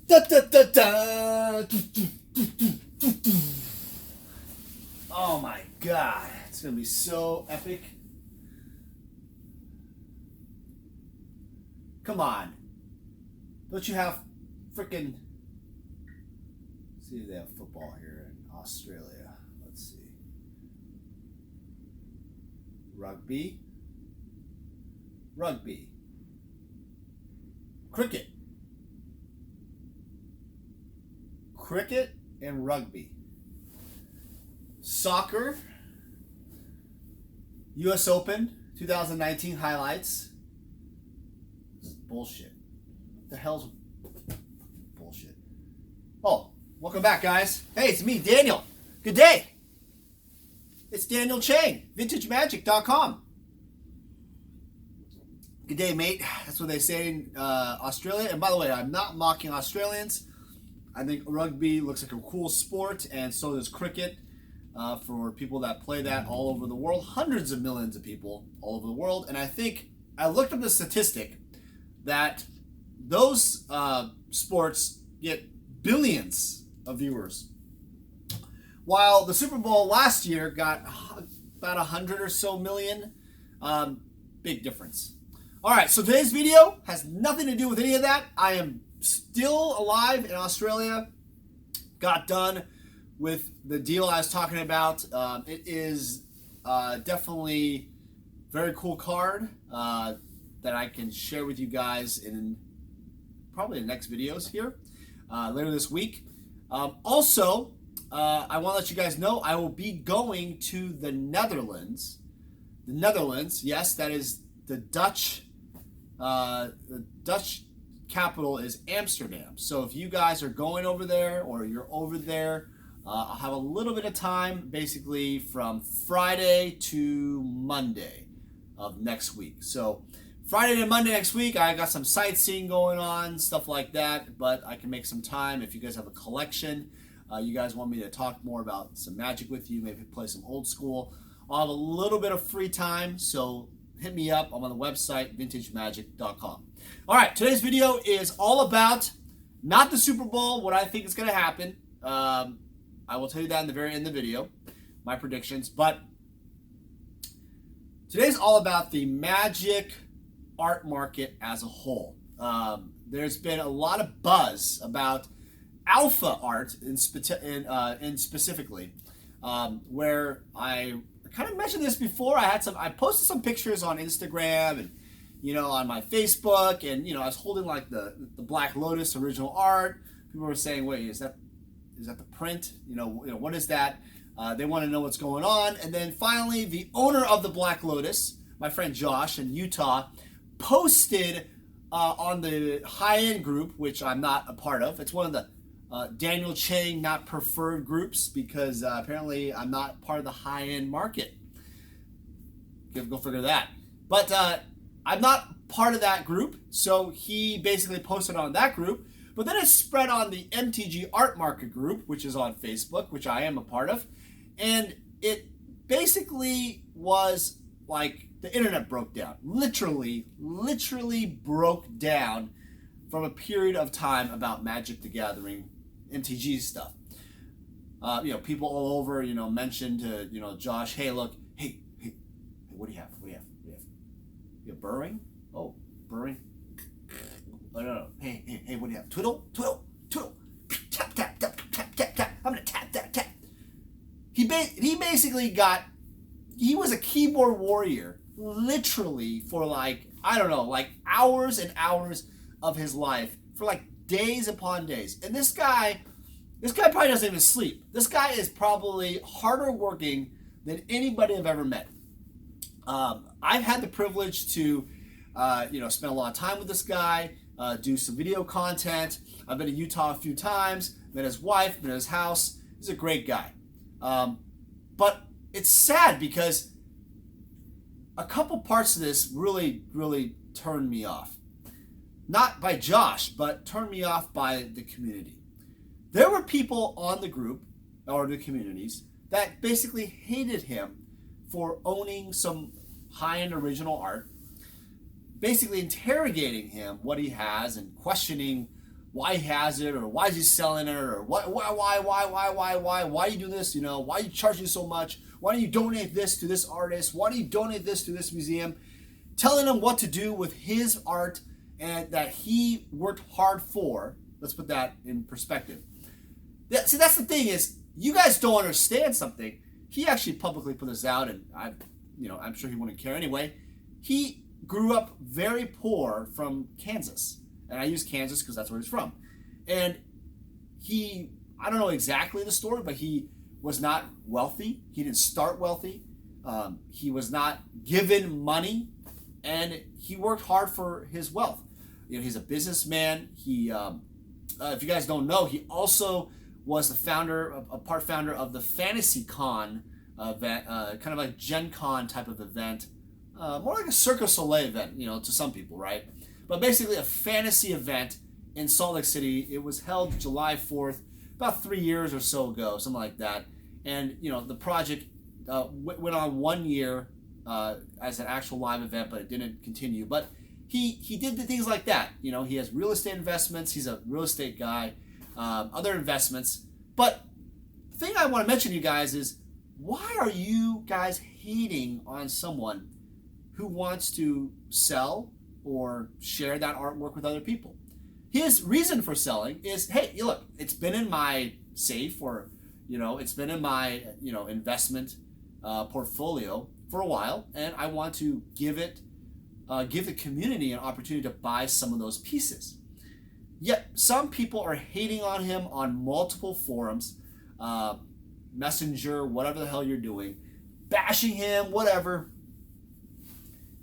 Da, da, da, da. Oh my god, it's gonna be so epic. Come on. Don't you have freaking... See if they have football here in Australia. Let's see. Rugby. Rugby. Cricket. Cricket and rugby. Soccer. US Open 2019 highlights. This is bullshit. What the hell's bullshit? Oh, welcome back, guys. Hey, it's me, Daniel. Good day. It's Daniel Chang, VintageMagic.com. Good day, mate. That's what they say in Australia. And by the way, I'm not mocking Australians. I think rugby looks like a cool sport, and so does cricket. For people that play that all over the world, hundreds of millions of people all over the world. And I think I looked up the statistic that those sports get billions of viewers, while the Super Bowl last year got about 100 or so million. Big difference. All right, so today's video has nothing to do with any of that. I am still alive in Australia. Got done with the deal I was talking about. It is definitely a very cool card that I can share with you guys in probably the next videos here later this week. Also, I want to let you guys know I will be going to the Netherlands. The Netherlands, yes, that is the Dutch. The Dutch capital is Amsterdam. So if you guys are going over there or you're over there, I'll have a little bit of time, basically from Friday to Monday of next week. So Friday to Monday next week, I got some sightseeing going on, stuff like that, but I can make some time. If you guys have a collection, you guys want me to talk more about some Magic with you, maybe play some old school, I'll have a little bit of free time, so hit me up. I'm on the website, VintageMagic.com. All right, today's video is all about not the Super Bowl, what I think is going to happen. I will tell you that in the very end of the video, my predictions. But today's all about the Magic art market as a whole. There's been a lot of buzz about alpha art in specifically, where I kind of mentioned this before. I posted some pictures on Instagram and on my Facebook, and I was holding like the Black Lotus original art. People were saying, "Wait, is that the print? What is that?" They want to know what's going on. And then finally, the owner of the Black Lotus, my friend Josh in Utah, posted on the high-end group, which I'm not a part of. It's one of the Daniel Chang not preferred groups, because apparently I'm not part of the high-end market. Go figure that. But I'm not part of that group, so he basically posted on that group. But then it spread on the MTG Art Market group, which is on Facebook, which I am a part of. And it basically was like the internet broke down. Literally broke down from a period of time about Magic the Gathering, MTG stuff. People all over, mentioned to, Josh, hey, look, hey, what do you have? You have burrowing? Oh, burrowing. Oh, no. Hey, what do you have? Twiddle. Tap, tap, tap, tap, tap, tap. I'm going to tap, tap, tap. He basically he was a keyboard warrior, literally, for hours and hours of his life, for days upon days. And this guy probably doesn't even sleep. This guy is probably harder working than anybody I've ever met. I've had the privilege to, spend a lot of time with this guy, do some video content. I've been to Utah a few times, met his wife, been at his house. He's a great guy. But it's sad because a couple parts of this really turned me off. Not by Josh, but turned me off by the community. There were people on the group, or the communities, that basically hated him for owning some high-end original art, basically interrogating him, what he has, and questioning why he has it, or why is he selling it, or why are you doing this? You know, why are you charging so much? Why don't you donate this to this artist? Why don't you donate this to this museum? Telling him what to do with his art and that he worked hard for. Let's put that in perspective. See, that's the thing is, you guys don't understand something. He actually publicly put this out, and I'm sure he wouldn't care anyway. He grew up very poor from Kansas, and I use Kansas because that's where he's from. And I don't know exactly the story, but he was not wealthy. He didn't start wealthy. He was not given money, and he worked hard for his wealth. You know, he's a businessman. He, if you guys don't know, he also was a part founder of the Fantasy Con event, kind of like Gen Con type of event, more like a Cirque du Soleil event, to some people, right? But basically a fantasy event in Salt Lake City. It was held July 4th, about 3 years or so ago, something like that. And, the project went on 1 year as an actual live event, but it didn't continue. But he did the things like that. He has real estate investments. He's a real estate guy. Other investments. But the thing I want to mention to you guys is, why are you guys hating on someone who wants to sell or share that artwork with other people? His reason for selling is, hey, look, it's been in my safe, or it's been in my investment portfolio for a while, and I want to give the community an opportunity to buy some of those pieces. Yet some people are hating on him on multiple forums, Messenger, whatever the hell you're doing, bashing him, whatever.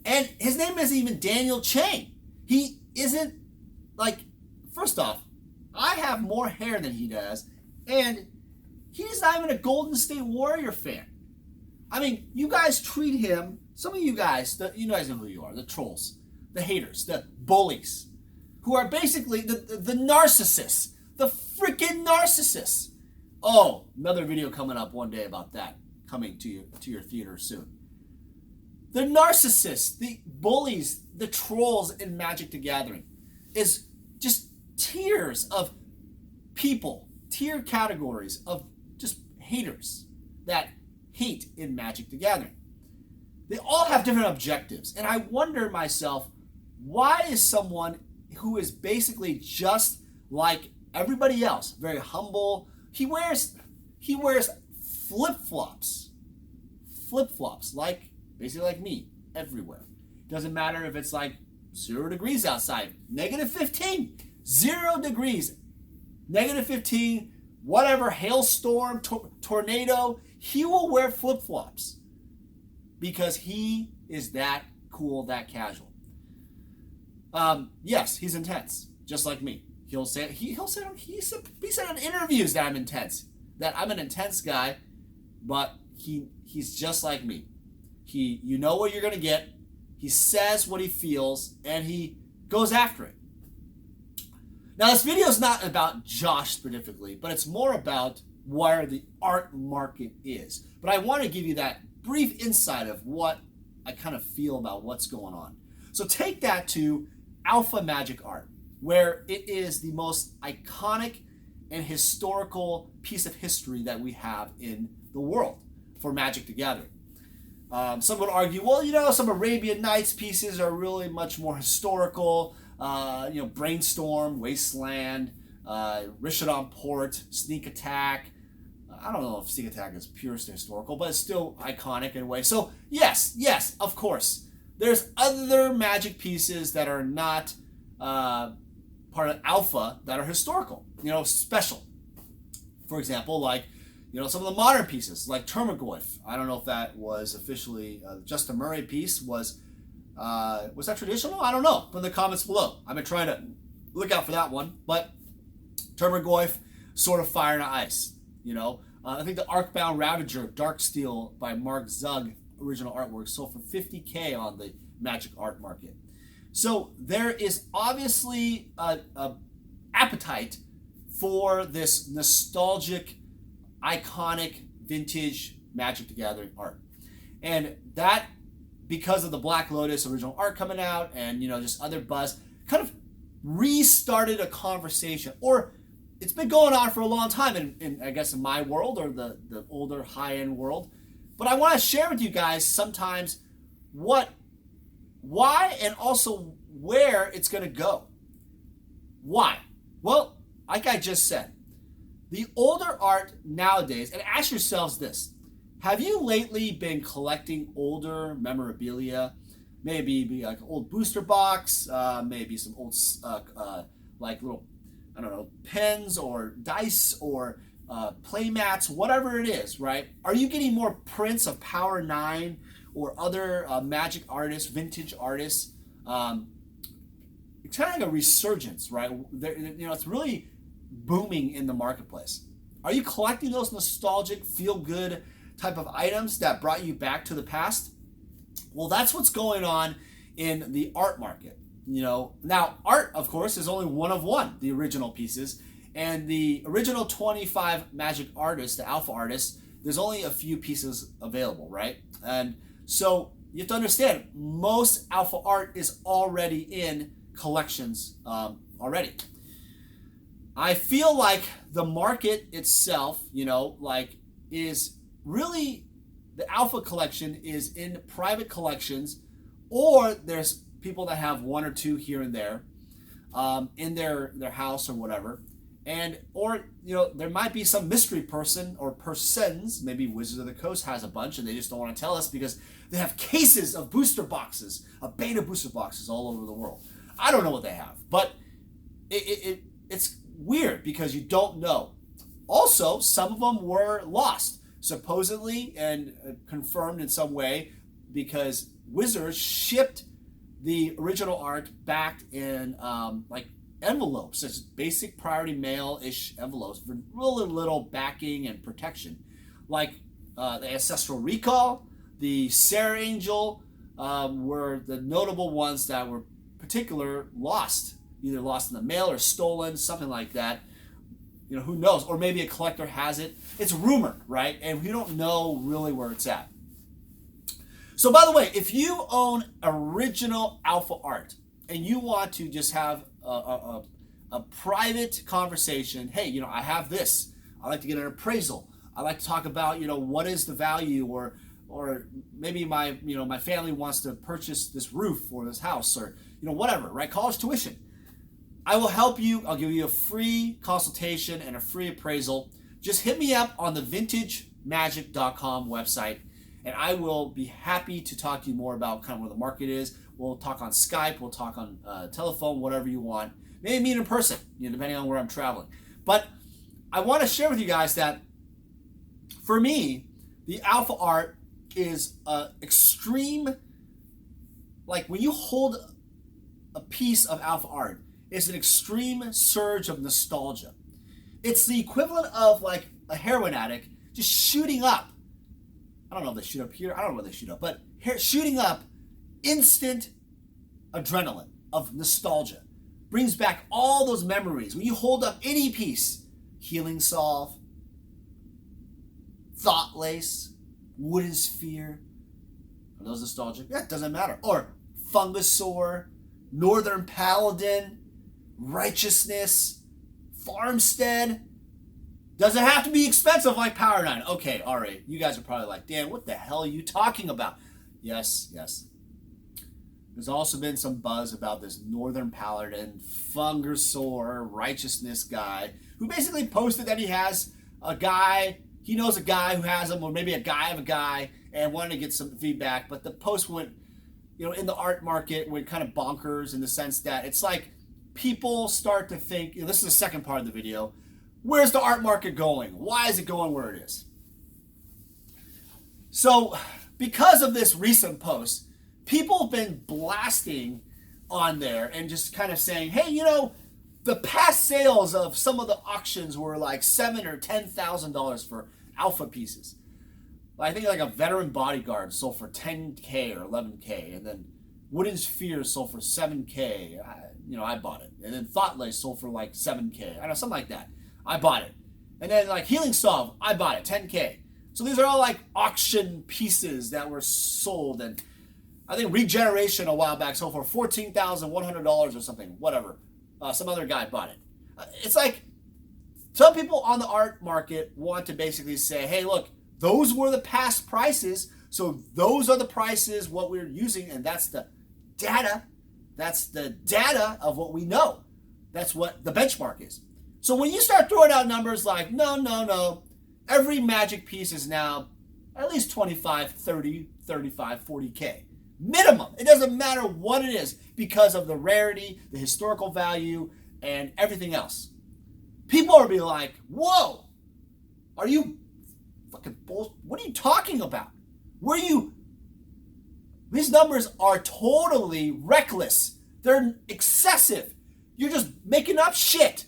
And his name isn't even Daniel Chang. He isn't, first off, I have more hair than he does, and he's not even a Golden State Warrior fan. I mean, you guys treat him, some of you guys, you guys know who you are, the trolls, the haters, the bullies, who are basically the narcissists, the freaking narcissists. Oh, another video coming up one day about that, coming to your theater soon. The narcissists, the bullies, the trolls in Magic the Gathering is just tiers of people, tier categories of just haters that hate in Magic the Gathering. They all have different objectives, and I wonder myself, why is someone who is basically just like everybody else, very humble, he wears flip-flops, basically like me, everywhere. Doesn't matter if it's like 0 degrees outside, -15, 0 degrees, -15, whatever, hailstorm, tornado, he will wear flip-flops because he is that cool, that casual. Yes, he's intense, just like me. He said in interviews that I'm intense, that I'm an intense guy, but he's just like me. You know what you're gonna get. He says what he feels, and he goes after it. Now, this video is not about Josh specifically, but it's more about where the art market is. But I want to give you that brief insight of what I kind of feel about what's going on. So take that to Alpha Magic art, where it is the most iconic and historical piece of history that we have in the world for Magic the Gathering. Some would argue, well, some Arabian Nights pieces are really much more historical. Brainstorm, Wasteland, Rishadan Port, Sneak Attack. I don't know if Sneak Attack is pure historical, but it's still iconic in a way. So yes, of course. There's other Magic pieces that are not part of Alpha that are historical, special. For example, like, some of the modern pieces, like Termaggoyf. I don't know if that was officially Justin Murray piece. Was that traditional? I don't know. Put in the comments below. I've been trying to look out for that one. But Termaggoyf, Sword of Fire and Ice. I think the Arcbound Ravager, Dark Steel by Mark Zug, original artwork, sold for $50K on the Magic art market. So there is obviously a appetite for this nostalgic, iconic, vintage Magic the Gathering art. And that, because of the Black Lotus original art coming out and, just other buzz, kind of restarted a conversation, or it's been going on for a long time in I guess in my world, or the older high-end world. But I want to share with you guys sometimes why, and also where it's going to go. Why? Well, like I just said, the older art nowadays, and ask yourselves this: have you lately been collecting older memorabilia? Maybe be like an old booster box, maybe some old like little, I don't know, pens or dice or play mats, whatever it is, right? Are you getting more prints of Power 9 or other Magic artists, vintage artists? It's kind of like a resurgence, right? It's really booming in the marketplace. Are you collecting those nostalgic, feel-good type of items that brought you back to the past? Well, that's what's going on in the art market. Now art, of course, is only one of one, the original pieces. And the original 25 Magic artists, the alpha artists, there's only a few pieces available, right? And so you have to understand, most alpha art is already in collections already. I feel like the market itself, is really, the alpha collection is in private collections, or there's people that have one or two here and there in their house or whatever. Or there might be some mystery person or persons, maybe Wizards of the Coast has a bunch and they just don't want to tell us because they have cases of booster boxes, of beta booster boxes all over the world. I don't know what they have, but it's weird because you don't know. Also, some of them were lost, supposedly, and confirmed in some way, because Wizards shipped the original art back in envelopes, such as basic priority mail-ish envelopes for really little backing and protection, like the Ancestral Recall, the Sarah Angel were the notable ones that were particular lost, either lost in the mail or stolen, something like that. Who knows? Or maybe a collector has it. It's rumored, right? And we don't know really where it's at. So, by the way, if you own original alpha art and you want to just have a private conversation, hey, I have this. I like to get an appraisal. I like to talk about, what is the value, or maybe my family wants to purchase this roof or this house, or whatever, right? College tuition. I will help you. I'll give you a free consultation and a free appraisal. Just hit me up on the vintagemagic.com website, and I will be happy to talk to you more about kind of where the market is. We'll talk on Skype. We'll talk on telephone, whatever you want. Maybe meet in person, depending on where I'm traveling. But I want to share with you guys that for me, the alpha art is extreme. Like when you hold a piece of alpha art, it's an extreme surge of nostalgia. It's the equivalent of like a heroin addict just shooting up. I don't know if they shoot up here. I don't know where they shoot up, but shooting up instant adrenaline of nostalgia. Brings back all those memories. When you hold up any piece, Healing Salve, Thought Lace, Wooden Sphere, are those nostalgic? Yeah, it doesn't matter. Or Fungusaur, Northern Paladin, Righteousness, Farmstead. Does it have to be expensive like Power 9? Okay, all right. You guys are probably like, Dan, what the hell are you talking about? Yes. There's also been some buzz about this Northern Paladin, Fungusaur, Righteousness guy, who basically posted that he has a guy, he knows a guy who has them, or maybe a guy of a guy, and wanted to get some feedback. But the post went, in the art market, went kind of bonkers in the sense that it's like people start to think, this is the second part of the video, where's the art market going? Why is it going where it is? So, because of this recent post, people have been blasting on there and just kind of saying, hey, the past sales of some of the auctions were like $7,000 or $10,000 for alpha pieces. I think like a Veteran Bodyguard sold for $10K or $11K, and then Wooden Sphere sold for $7K. I bought it. And then Thought Lace sold for like $7K. I don't know, something like that. I bought it. And then like Healing Salve, I bought it, $10K. So these are all like auction pieces that were sold. And I think Regeneration a while back sold for $14,100 or something, whatever. Some other guy bought it. It's like some people on the art market want to basically say, hey, look, those were the past prices, so those are the prices what we're using, and that's the data. That's the data of what we know. That's what the benchmark is. So when you start throwing out numbers like, no, every Magic piece is now at least 25, 30, 35, 40K. Minimum. It doesn't matter what it is because of the rarity, the historical value, and everything else. People are being like, whoa, are you fucking bull? What are you talking about? These numbers are totally reckless. They're excessive. You're just making up shit.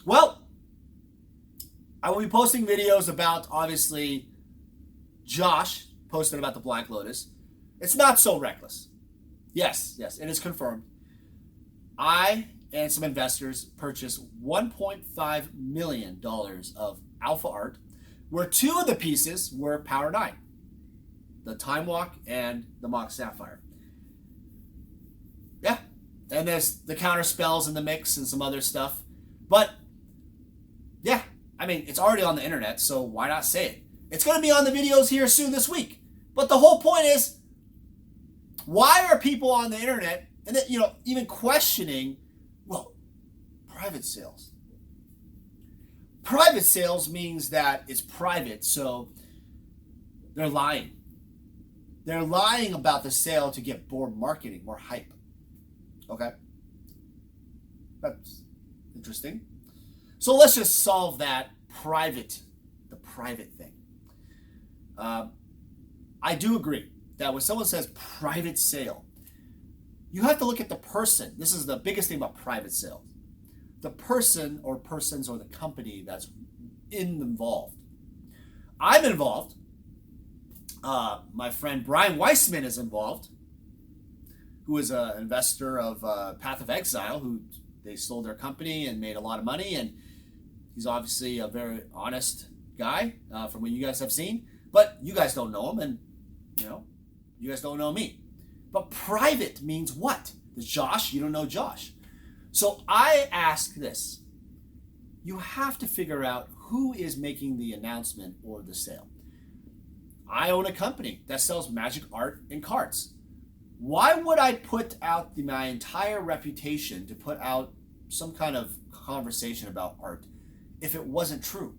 Well, I will be posting videos about, obviously, Josh posted about the Black Lotus. It's not so reckless. Yes, it is confirmed. I and some investors purchased $1.5 million of alpha art, where two of the pieces were Power 9, the Time Walk and the Mock Sapphire. Yeah, and there's the counter spells in the mix and some other stuff. But, yeah, I mean, it's already on the internet, so why not say it? It's going to be on the videos here soon this week. But the whole point is, why are people on the internet, and even questioning, well, private sales? Private sales means that it's private, so they're lying. They're lying about the sale to get more marketing, more hype. Okay? That's interesting. So let's just solve the private thing. I do agree that when someone says private sale, you have to look at the person. This is the biggest thing about private sales. The person or persons or the company that's involved. I'm involved. My friend Brian Weissman is involved, who is an investor of Path of Exile, who they sold their company and made a lot of money, and he's obviously a very honest guy from what you guys have seen. But you guys don't know him, and you guys don't know me. But private means what? There's Josh, you don't know Josh. So I ask this. You have to figure out who is making the announcement or the sale. I own a company that sells magic art and cards. Why would I put out my entire reputation to put out some kind of conversation about art if it wasn't true?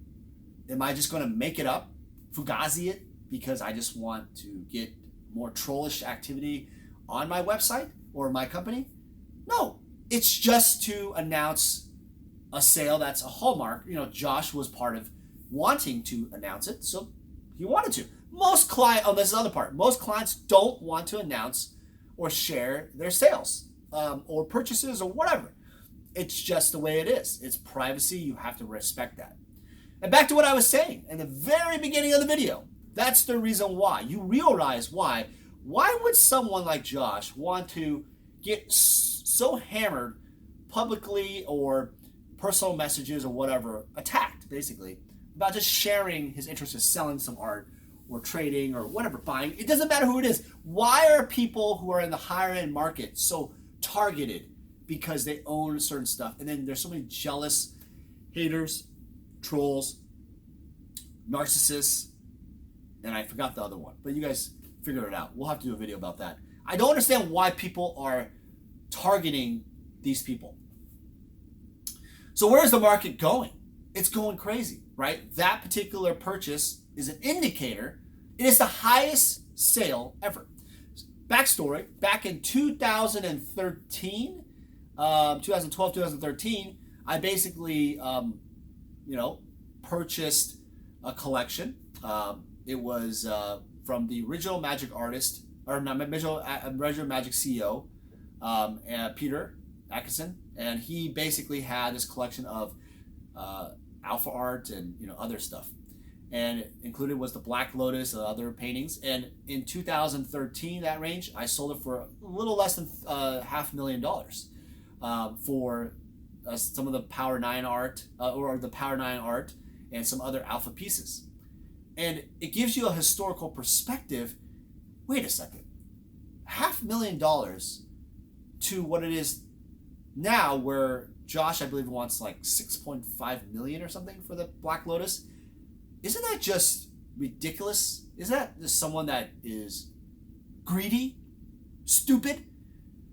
Am I just going to make it up, fugazi it, because I just want to get more trollish activity on my website or my company? No, it's just to announce a sale that's a hallmark. Josh was part of wanting to announce it, so he wanted to. Most clients don't want to announce or share their sales or purchases or whatever. It's just the way it is. It's privacy. You have to respect that. And back to what I was saying in the very beginning of the video. That's the reason why. You realize why. Why would someone like Josh want to get so hammered publicly or personal messages or whatever, attacked basically, about just sharing his interest in selling some art or trading or whatever, buying? It doesn't matter who it is. Why are people who are in the higher end market so targeted because they own certain stuff? And then there's so many jealous haters, trolls, narcissists, and I forgot the other one. But you guys figure it out. We'll have to do a video about that. I don't understand why people are targeting these people. So where's the market going? It's going crazy, right? That particular purchase is an indicator. It is the highest sale ever. Backstory, back in 2013, 2012, 2013, I basically, purchased a collection. It was from the original Magic artist, or not, original Magic CEO, Peter Atkinson, and he basically had this collection of alpha art and other stuff, and included was the Black Lotus and other paintings. And in 2013, that range, I sold it for a little less than $500,000 for some of the Power 9 art, or the Power 9 art, and some other alpha pieces. And it gives you a historical perspective. Wait a second, $500,000 to what it is now, where Josh, I believe, wants like 6.5 million or something for the Black Lotus. Isn't that just ridiculous? Isn't that just someone that is greedy, stupid,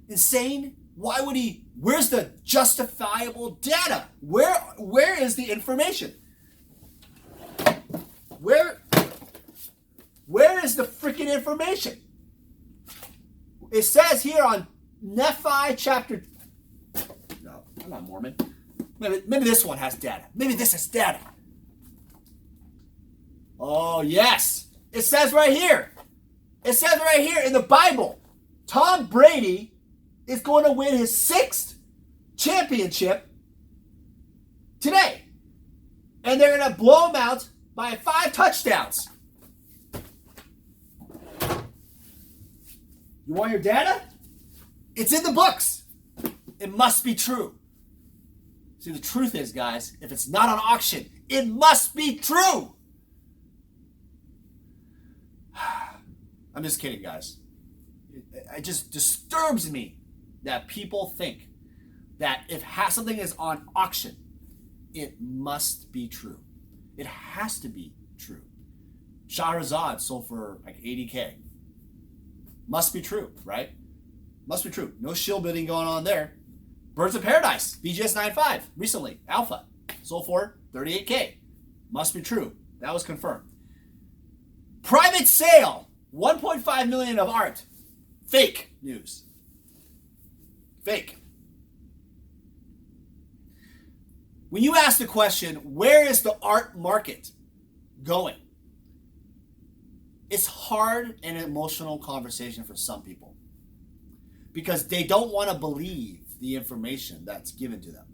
insane? Why would he? Where's the justifiable data? Where is the information? Where is the freaking information? It says here on Nephi chapter. No, I'm not Mormon. Maybe this one has data. Maybe this has data. Oh, yes. It says right here. It says right here in the Bible, Tom Brady is going to win his 6th championship today. And they're going to blow him out by 5 touchdowns. You want your data? It's in the books. It must be true. See, the truth is, guys, if it's not on auction, it must be true. I'm just kidding, guys. It just disturbs me that people think that if something is on auction, it must be true. It has to be true. Shahrazad sold for like 80K. Must be true, right? Must be true. No shield bidding going on there. Birds of Paradise, BGS 9.5, recently, alpha, sold for 38K. Must be true. That was confirmed. Private sale, 1.5 million of art. Fake news. Fake. When you ask the question, where is the art market going? It's hard and emotional conversation for some people because they don't want to believe the information that's given to them.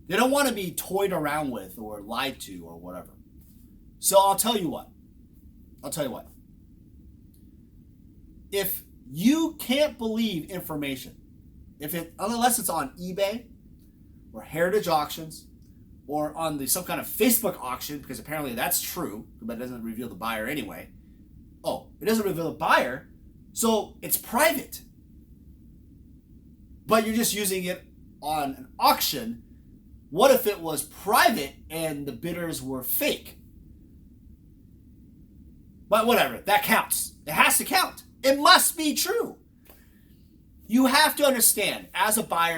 They don't want to be toyed around with or lied to or whatever. So I'll tell you what. If you can't believe information, unless it's on eBay or Heritage Auctions or on some kind of Facebook auction, because apparently that's true, but it doesn't reveal the buyer anyway. Oh, it doesn't reveal the buyer, so it's private. But you're just using it on an auction. What if it was private and the bidders were fake? But whatever, that counts. It has to count. It must be true. You have to understand, as a buyer,